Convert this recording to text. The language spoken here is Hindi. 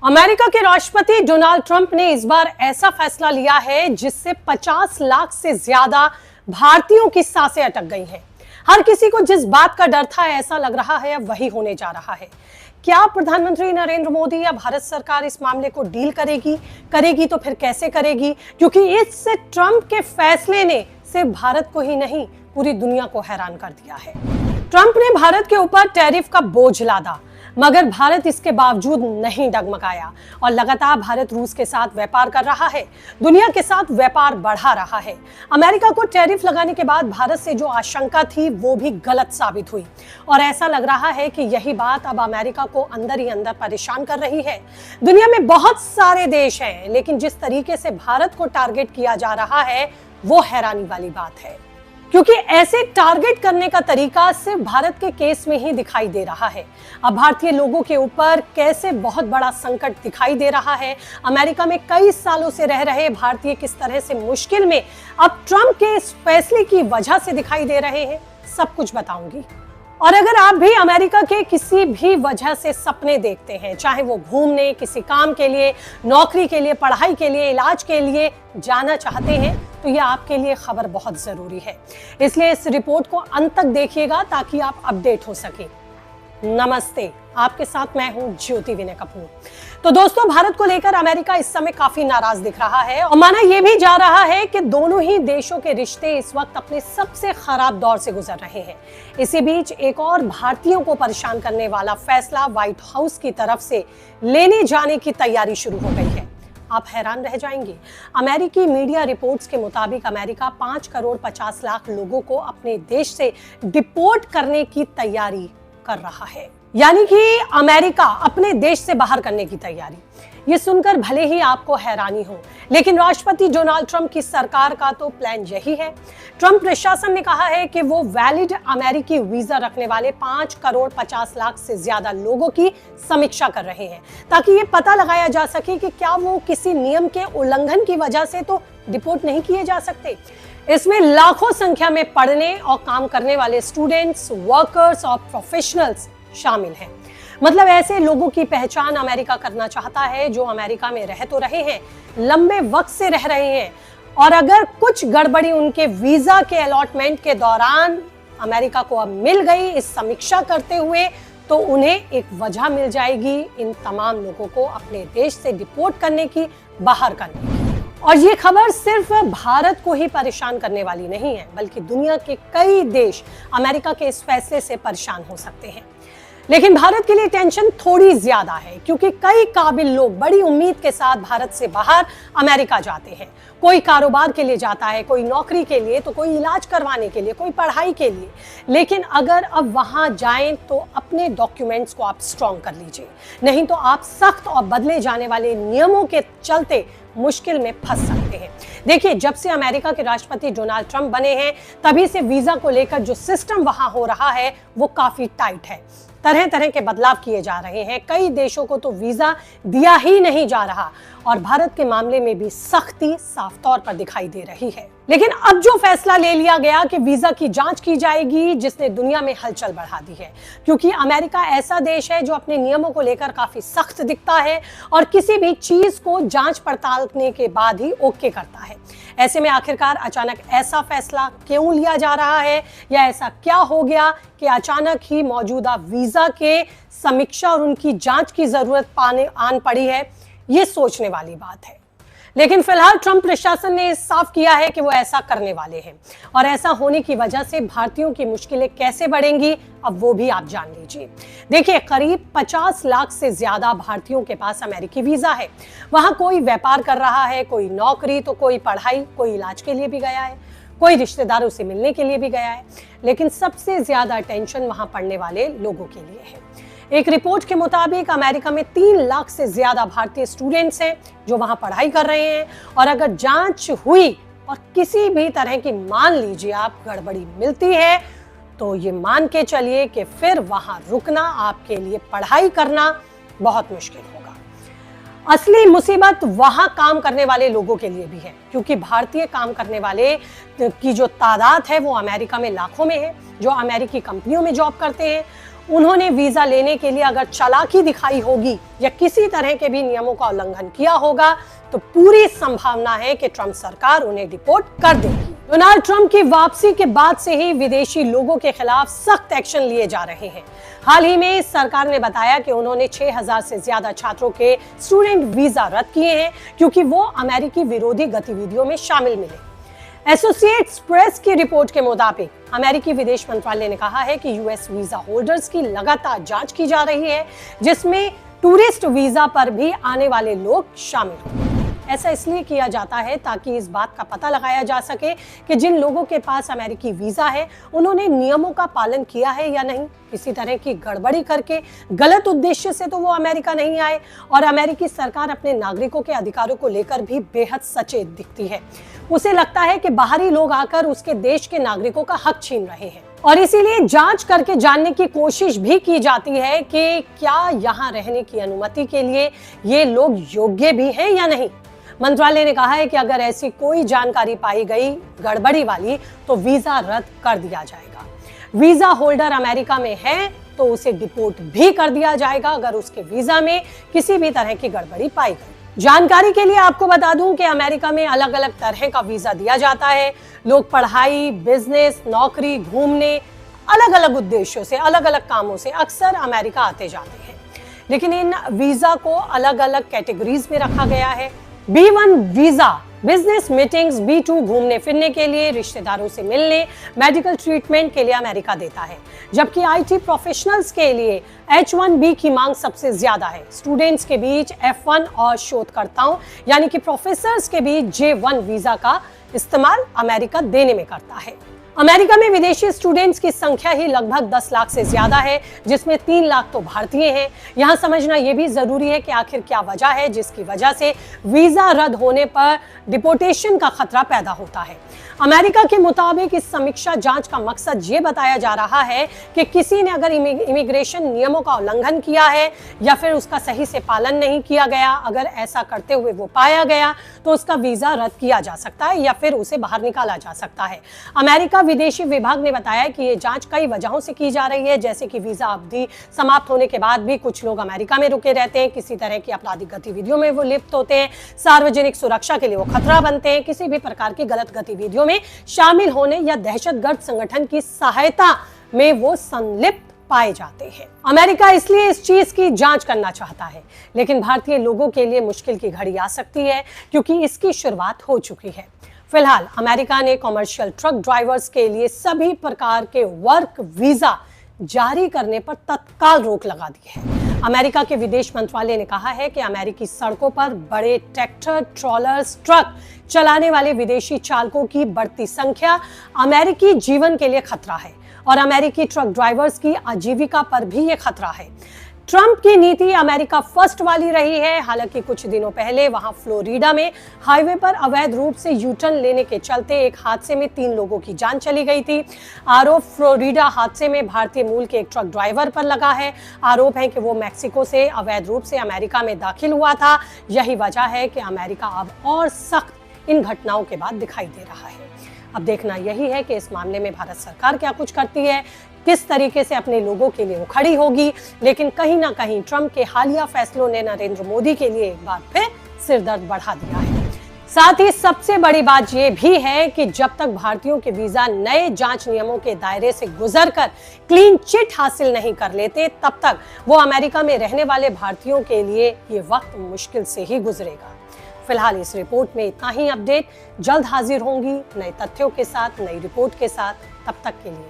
अमेरिका के राष्ट्रपति डोनाल्ड ट्रंप ने इस बार ऐसा फैसला लिया है जिससे 50 लाख से ज्यादा भारतीयों की सांसें अटक गई हैं। हर किसी को जिस बात का डर था ऐसा लग रहा है अब वही होने जा रहा है। क्या प्रधानमंत्री नरेंद्र मोदी या भारत सरकार इस मामले को डील करेगी तो फिर कैसे करेगी? क्योंकि इस ट्रंप के फैसले ने सिर्फ भारत को ही नहीं पूरी दुनिया को हैरान कर दिया है। ट्रंप ने भारत के ऊपर टैरिफ का बोझ लादा, मगर भारत इसके बावजूद नहीं डगमगाया और लगातार भारत रूस के साथ व्यापार कर रहा है, दुनिया के साथ व्यापार बढ़ा रहा है। अमेरिका को टैरिफ लगाने के बाद भारत से जो आशंका थी वो भी गलत साबित हुई और ऐसा लग रहा है कि यही बात अब अमेरिका को अंदर ही अंदर परेशान कर रही है। दुनिया में बहुत सारे देश हैं, लेकिन जिस तरीके से भारत को टारगेट किया जा रहा है वो हैरानी वाली बात है, क्योंकि ऐसे टारगेट करने का तरीका सिर्फ भारत के केस में ही दिखाई दे रहा है। अब भारतीय लोगों के ऊपर कैसे बहुत बड़ा संकट दिखाई दे रहा है, अमेरिका में कई सालों से रह रहे भारतीय किस तरह से मुश्किल में अब ट्रंप के इस फैसले की वजह से दिखाई दे रहे हैं, सब कुछ बताऊंगी। और अगर आप भी अमेरिका के किसी भी वजह से सपने देखते हैं, चाहे वो घूमने, किसी काम के लिए, नौकरी के लिए, पढ़ाई के लिए, इलाज के लिए जाना चाहते हैं, तो ये आपके लिए खबर बहुत जरूरी है। इसलिए इस रिपोर्ट को अंत तक देखिएगा ताकि आप अपडेट हो सके। नमस्ते, आपके साथ मैं हूं ज्योति विनय कपूर। तो दोस्तों, भारत को लेकर अमेरिका इस समय काफी नाराज दिख रहा है और माना यह भी जा रहा है कि दोनों ही देशों के रिश्ते इस वक्त अपने सबसे खराब दौर से गुजर रहे हैं। इसी बीच एक और भारतीयों को परेशान करने वाला फैसला व्हाइट हाउस की तरफ से लेने जाने की तैयारी शुरू हो गई है। आप हैरान रह जाएंगे। अमेरिकी मीडिया रिपोर्ट्स के मुताबिक अमेरिका 5 करोड़ 50 लाख लोगों को अपने देश से डिपोर्ट करने की तैयारी कर रहा है, यानी कि अमेरिका अपने देश से बाहर करने की तैयारी। ये सुनकर भले ही आपको हैरानी हो, लेकिन राष्ट्रपति डोनाल्ड ट्रंप की सरकार का तो प्लान यही है। ट्रंप प्रशासन ने कहा है कि वो वैलिड अमेरिकी वीजा रखने वाले 5 करोड़ 50 लाख से ज्यादा लोगों की समीक्षा कर रहे हैं, ताकि ये पता लगाया जा सके कि क्या वो किसी नियम के उल्लंघन की वजह से तो डिपोर्ट नहीं किए जा सकते। इसमें लाखों संख्या में पढ़ने और काम करने वाले स्टूडेंट्स, वर्कर्स और प्रोफेशनल्स शामिल हैं। मतलब ऐसे लोगों की पहचान अमेरिका करना चाहता है जो अमेरिका में रह तो रहे हैं, लंबे वक्त से रह रहे हैं, और अगर कुछ गड़बड़ी उनके वीजा के अलॉटमेंट के दौरान अमेरिका को अब मिल गई इस समीक्षा करते हुए, तो उन्हें एक वजह मिल जाएगी इन तमाम लोगों को अपने देश से डिपोर्ट करने की, बाहर करने की। और ये खबर सिर्फ भारत को ही परेशान करने वाली नहीं है, बल्कि दुनिया के कई देश अमेरिका के इस फैसले से परेशान हो सकते हैं। लेकिन भारत के लिए टेंशन थोड़ी ज्यादा है, क्योंकि कई काबिल लोग बड़ी उम्मीद के साथ भारत से बाहर अमेरिका जाते हैं। कोई कारोबार के लिए जाता है, कोई नौकरी के लिए, तो कोई इलाज करवाने के लिए, कोई पढ़ाई के लिए। लेकिन अगर अब वहां जाएं तो अपने डॉक्यूमेंट्स को आप स्ट्रॉन्ग कर लीजिए, नहीं तो आप सख्त और बदले जाने वाले नियमों के चलते मुश्किल में फंस सकते हैं। देखिए, जब से अमेरिका के राष्ट्रपति डोनाल्ड ट्रंप बने हैं, तभी से वीजा को लेकर जो सिस्टम वहां हो रहा है वो काफी टाइट है। तरह तरह के बदलाव किए जा रहे हैं। कई देशों को तो वीजा दिया ही नहीं जा रहा और भारत के मामले में भी सख्ती साफ तौर पर दिखाई दे रही है। लेकिन अब जो फैसला ले लिया गया कि वीजा की जांच की जाएगी, जिसने दुनिया में हलचल बढ़ा दी है, क्योंकि अमेरिका ऐसा देश है जो अपने नियमों को लेकर काफी सख्त दिखता है और किसी भी चीज को जांच पड़तालने के बाद ही ओके करता है। ऐसे में आखिरकार अचानक ऐसा फैसला क्यों लिया जा रहा है, या ऐसा क्या हो गया कि अचानक ही मौजूदा वीजा के समीक्षा और उनकी जांच की जरूरत आन पड़ी है, ये सोचने वाली बात है। लेकिन फिलहाल ट्रंप प्रशासन ने साफ किया है कि वो ऐसा करने वाले हैं, और ऐसा होने की वजह से भारतीयों की मुश्किलें कैसे बढ़ेंगी अब वो भी आप जान लीजिए। देखिए, करीब 50 लाख से ज्यादा भारतीयों के पास अमेरिकी वीजा है। वहां कोई व्यापार कर रहा है, कोई नौकरी, तो कोई पढ़ाई, कोई इलाज के लिए भी गया है, कोई रिश्तेदारों से मिलने के लिए भी गया है। लेकिन सबसे ज्यादा टेंशन वहां पड़ने वाले लोगों के लिए है। एक रिपोर्ट के मुताबिक अमेरिका में 3 लाख से ज्यादा भारतीय स्टूडेंट्स हैं जो वहां पढ़ाई कर रहे हैं, और अगर जांच हुई और किसी भी तरह की, मान लीजिए आप, गड़बड़ी मिलती है, तो ये मान के चलिए कि फिर वहां रुकना, आपके लिए पढ़ाई करना बहुत मुश्किल होगा। असली मुसीबत वहां काम करने वाले लोगों के लिए भी है, क्योंकि भारतीय काम करने वाले की जो तादाद है वो अमेरिका में लाखों में है, जो अमेरिकी कंपनियों में जॉब करते हैं। उन्होंने वीजा लेने के लिए अगर चालाकी दिखाई होगी या किसी तरह के भी नियमों का उल्लंघन किया होगा तो पूरी संभावना है कि ट्रंप सरकार उन्हें डिपोर्ट कर देगी। डोनाल्ड ट्रंप की वापसी के बाद से ही विदेशी लोगों के खिलाफ सख्त एक्शन लिए जा रहे हैं। हाल ही में सरकार ने बताया कि उन्होंने 6000 से ज्यादा छात्रों के स्टूडेंट वीजा रद्द किए हैं क्योंकि वो अमेरिकी विरोधी गतिविधियों में शामिल मिले। एसोसिएट्स प्रेस की रिपोर्ट के मुताबिक अमेरिकी विदेश मंत्रालय ने कहा है कि यूएस वीजा होल्डर्स की लगातार जांच की जा रही है, जिसमें टूरिस्ट वीजा पर भी आने वाले लोग शामिल हों। ऐसा इसलिए किया जाता है ताकि इस बात का पता लगाया जा सके कि जिन लोगों के पास अमेरिकी वीजा है उन्होंने नियमों का पालन किया है या नहीं। किसी तरह की गड़बड़ी करके गलत उद्देश्य से तो वो अमेरिका नहीं आए। और अमेरिकी सरकार अपने नागरिकों के अधिकारों को लेकर भी बेहद सचेत दिखती है। उसे लगता है कि बाहरी लोग आकर उसके देश के नागरिकों का हक छीन रहे हैं और इसीलिए जांच करके जानने की कोशिश भी की जाती है कि क्या यहाँ रहने की अनुमति के लिए ये लोग योग्य भी हैं या नहीं। मंत्रालय ने कहा है कि अगर ऐसी कोई जानकारी पाई गई गड़बड़ी वाली तो वीजा रद्द कर दिया जाएगा। वीजा होल्डर अमेरिका में है तो उसे डिपोर्ट भी कर दिया जाएगा अगर उसके वीजा में किसी भी तरह की गड़बड़ी पाई गई। जानकारी के लिए आपको बता दूं कि अमेरिका में अलग अलग तरह का वीजा दिया जाता है। लोग पढ़ाई, बिजनेस, नौकरी, घूमने, अलग अलग उद्देश्यों से, अलग अलग कामों से अक्सर अमेरिका आते जाते हैं। लेकिन इन वीजा को अलग अलग कैटेगरीज में रखा गया है। B1 visa business meetings, B2 घूमने फिरने के लिए, रिश्तेदारों से मिलने, मेडिकल ट्रीटमेंट के लिए अमेरिका देता है। जबकि IT प्रोफेशनल्स के लिए H1B की मांग सबसे ज्यादा है। स्टूडेंट्स के बीच F1 और शोधकर्ताओं यानी कि प्रोफेसर्स के बीच J1 वीजा का इस्तेमाल अमेरिका देने में करता है। अमेरिका में विदेशी स्टूडेंट्स की संख्या ही लगभग 10 लाख से ज्यादा है, जिसमें 3 लाख तो भारतीय हैं। यहाँ समझना यह भी जरूरी है कि आखिर क्या वजह है जिसकी वजह से वीजा रद्द होने पर डिपोर्टेशन का खतरा पैदा होता है। अमेरिका के मुताबिक इस समीक्षा जांच का मकसद ये बताया जा रहा है कि किसी ने अगर इमिग्रेशन नियमों का उल्लंघन किया है या फिर उसका सही से पालन नहीं किया गया, अगर ऐसा करते हुए वो पाया गया तो उसका वीजा रद्द किया जा सकता है या फिर उसे बाहर निकाला जा सकता है। अमेरिका विदेशी विभाग ने बताया कि ये जांच कई वजहों से की जा रही है, जैसे कि वीजा अवधि समाप्त होने के बाद भी कुछ लोग अमेरिका में रुके रहते हैं, किसी तरह की आपराधिक गतिविधियों में वो लिप्त होते हैं, सार्वजनिक सुरक्षा के लिए वो खतरा बनते हैं, किसी भी प्रकार की गलत गतिविधियों में शामिल होने या दहशतगर्द संगठन की सहायता में वो संलिप्त पाए जाते हैं। अमेरिका इसलिए इस चीज की जांच करना चाहता है, लेकिन भारतीय लोगों के लिए मुश्किल की घड़ी आ सकती है क्योंकि इसकी शुरुआत हो चुकी है। फिलहाल अमेरिका ने कमर्शियल ट्रक ड्राइवर्स के लिए सभी प्रकार के वर्क वीजा जारी करने पर तत्काल रोक लगा दी है। अमेरिका के विदेश मंत्रालय ने कहा है कि अमेरिकी सड़कों पर बड़े ट्रैक्टर, ट्रॉलर्स, ट्रक चलाने वाले विदेशी चालकों की बढ़ती संख्या अमेरिकी जीवन के लिए खतरा है और अमेरिकी ट्रक ड्राइवर्स की आजीविका पर भी ये खतरा है। ट्रंप की नीति अमेरिका फर्स्ट वाली रही है। हालांकि कुछ दिनों पहले वहां फ्लोरिडा में हाईवे पर अवैध रूप से यूटर्न लेने के चलते एक हादसे में 3 लोगों की जान चली गई थी। आरोप फ्लोरिडा हादसे में भारतीय मूल के एक ट्रक ड्राइवर पर लगा है। आरोप है कि वो मैक्सिको से अवैध रूप से अमेरिका में दाखिल हुआ था। यही वजह है कि अमेरिका अब और सख्त इन घटनाओं के बाद दिखाई दे रहा है। अब देखना यही है कि इस मामले में भारत सरकार क्या कुछ करती है, किस तरीके से अपने लोगों के लिए वो खड़ी होगी। लेकिन कहीं ना कहीं ट्रंप के हालिया फैसलों ने नरेंद्र मोदी के लिए एक बार फिर सिरदर्द बढ़ा दिया है। साथ ही सबसे बड़ी बात यह भी है कि जब तक भारतीयों के वीजा नए जांच नियमों के दायरे से गुजरकर क्लीन चिट हासिल नहीं कर लेते, तब तक वो अमेरिका में रहने वाले भारतीयों के लिए ये वक्त मुश्किल से ही गुजरेगा। फिलहाल इस रिपोर्ट में इतना ही अपडेट। जल्द हाजिर होंगी नए तथ्यों के साथ, नई रिपोर्ट के साथ। तब तक के लिए